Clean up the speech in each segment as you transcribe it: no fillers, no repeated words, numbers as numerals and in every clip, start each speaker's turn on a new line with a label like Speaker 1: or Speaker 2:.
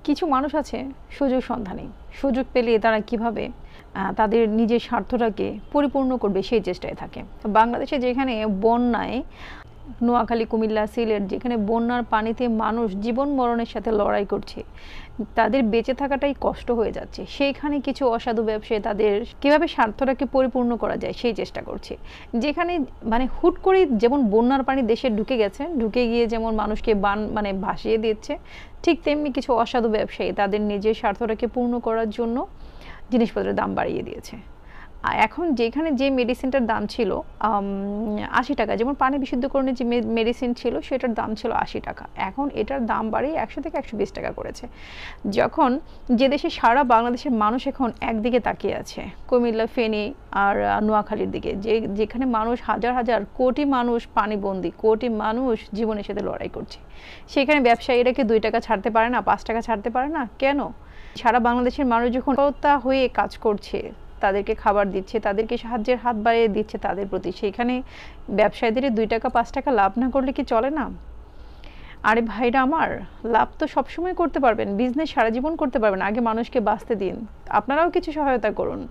Speaker 1: কিছু মানুষ আছে সুযোগ সন্ধানী, সুযোগ পেলে তারা কিভাবে তাদের নিজের স্বার্থটাকে পরিপূর্ণ করবে সেই চেষ্টায় থাকে। তো বাংলাদেশে যেখানে বন্যায়, নোয়াখালী, কুমিল্লা, সিলেট, যেখানে বন্যার পানিতে মানুষ জীবন মরণের সাথে লড়াই করছে, তাদের বেঁচে থাকাটাই কষ্ট হয়ে যাচ্ছে, সেইখানে কিছু অসাধু ব্যবসায়ী তাদের কীভাবে স্বার্থটাকে পরিপূর্ণ করা যায় সেই চেষ্টা করছে। যেখানে মানে হুট করে যেমন বন্যার পানি দেশে ঢুকে গেছে, ঢুকে গিয়ে যেমন মানুষকে ভাসিয়ে দিচ্ছে, ঠিক তেমনি কিছু অসাধু ব্যবসায়ী তাদের নিজের স্বার্থটাকে পূর্ণ করার জন্য জিনিসপত্রের দাম বাড়িয়ে দিয়েছে। এখন যেখানে যে মেডিসিনটার দাম ছিল ৮০ টাকা, যেমন পানি বিশুদ্ধকরণের যে মেডিসিন ছিল সেটার দাম ছিল ৮০ টাকা, এখন এটার দাম বাড়িয়ে ১০০ থেকে ১২০ টাকা করেছে। যখন যে দেশে সারা বাংলাদেশের মানুষ এখন একদিকে তাকিয়ে আছে, কুমিল্লা, ফেনী আর নোয়াখালীর দিকে, যেখানে মানুষ হাজার হাজার কোটি মানুষ পানিবন্দী, কোটি মানুষ জীবনের সাথে লড়াই করছে, সেখানে ব্যবসায়ীরা কি ২ টাকা ছাড়তে পারে না, ৫ টাকা ছাড়তে পারে না? কেন? সারা বাংলাদেশের মানুষ যখন সততা হয়ে কাজ করছে, তাদেরকে খাবার দিচ্ছে, তাদেরকে সাহায্যের হাত বাড়িয়ে দিচ্ছে তাদের প্রতি, সেখানে ব্যবসায়ীদের ২ টাকা ৫ টাকা লাভ না করলে কি চলে না? আরে ভাইরা আমার, লাভ তো সবসময় করতে পারবেন, বিজনেস সারা জীবন করতে পারবেন, আগে মানুষকে বাঁচতে দিন, আপনারাও কিছু সহায়তা করুন,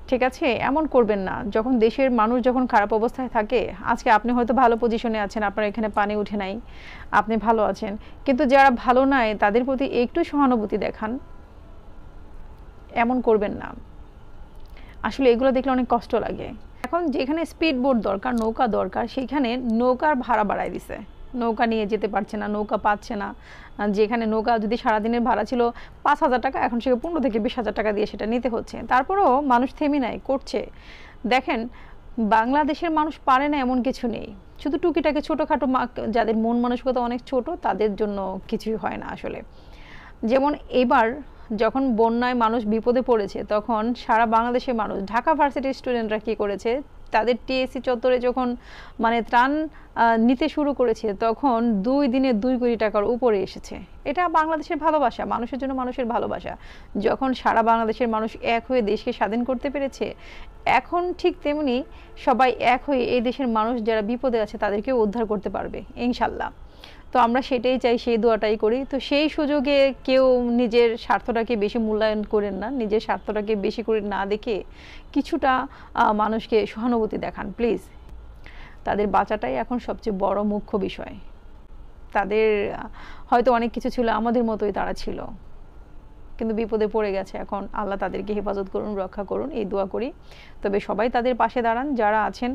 Speaker 1: ঠিক আছে? এমন করবেন না। যখন দেশের মানুষ যখন খারাপ অবস্থায় থাকে, আজকে আপনি হয়তো ভালো পজিশনে আছেন, আপনার এখানে পানি উঠে নাই, আপনি ভালো আছেন, কিন্তু যারা ভালো নাই তাদের প্রতি একটু সহানুভূতি দেখান, এমন করবেন না। আসলে এগুলো দেখলে অনেক কষ্ট লাগে। এখন যেখানে স্পিড বোট দরকার, নৌকা দরকার, সেখানে নৌকার ভাড়া বাড়ায় দিছে, নৌকা নিয়ে যেতে পারছে না, নৌকা পাচ্ছে না। যেখানে নৌকা যদি সারাদিনের ভাড়া ছিল ৫,০০০ টাকা, এখন সেখানে ১৫ থেকে ২০,০০০ টাকা দিয়ে সেটা নিতে হচ্ছে। তারপরেও মানুষ থেমে নাই, করছে। দেখেন, বাংলাদেশের মানুষ পারে না এমন কিছু নেই, শুধু টুকিটাকে ছোটোখাটো যাদের মন মানসিকতা অনেক ছোট, তাদের জন্য কিছুই হয় না আসলে। যেমন এবার যখন বন্যায় মানুষ বিপদে পড়েছে, তখন সারা বাংলাদেশের মানুষ, ঢাকা ভার্সিটির স্টুডেন্টরা কী করেছে, তাদের টিএসসি চত্বরে যখন মানে ত্রাণ নিতে শুরু করেছে, তখন ২ দিনে ২ কোটি টাকার উপরে এসেছে। এটা বাংলাদেশের ভালোবাসা, মানুষের জন্য মানুষের ভালোবাসা। যখন সারা বাংলাদেশের মানুষ এক হয়ে দেশকে স্বাধীন করতে পেরেছে, এখন ঠিক তেমনি সবাই এক হয়ে এই দেশের মানুষ যারা বিপদে আছে তাদেরকেও উদ্ধার করতে পারবে ইনশাল্লাহ। তো আমরা সেটাই চাই, সেই দোয়াটাই করি। তো সেই সুযোগে কেউ নিজের স্বার্থটাকে বেশি মূল্যায়ন করেন না, নিজের স্বার্থটাকে বেশি করে না দেখে কিছুটা মানুষকে সহানুভূতি দেখান প্লিজ। তাদের বাঁচাটাই এখন সবচেয়ে বড় মুখ্য বিষয়। তাদের হয়তো অনেক কিছু ছিল, আমাদের মতোই তারা ছিল, কিন্তু বিপদে পড়ে গেছে। এখন আল্লাহ তাদেরকে হেফাজত করুন, রক্ষা করুন, এই দোয়া করি। তবে সবাই তাদের পাশে দাঁড়ান, যারা আছেন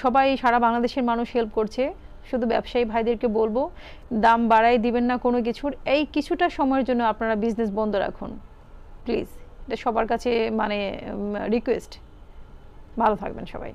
Speaker 1: সবাই, সারা বাংলাদেশের মানুষ হেল্প করছে। শুধু ব্যবসায়ী ভাইদেরকে বলবো, দাম বাড়াই দিবেন না কোনো কিছুর, এই কিছুটা সময়ের জন্য আপনারা বিজনেস বন্ধ রাখুন প্লিজ, এটা সবার কাছে মানে রিকোয়েস্ট। ভালো থাকবেন সবাই।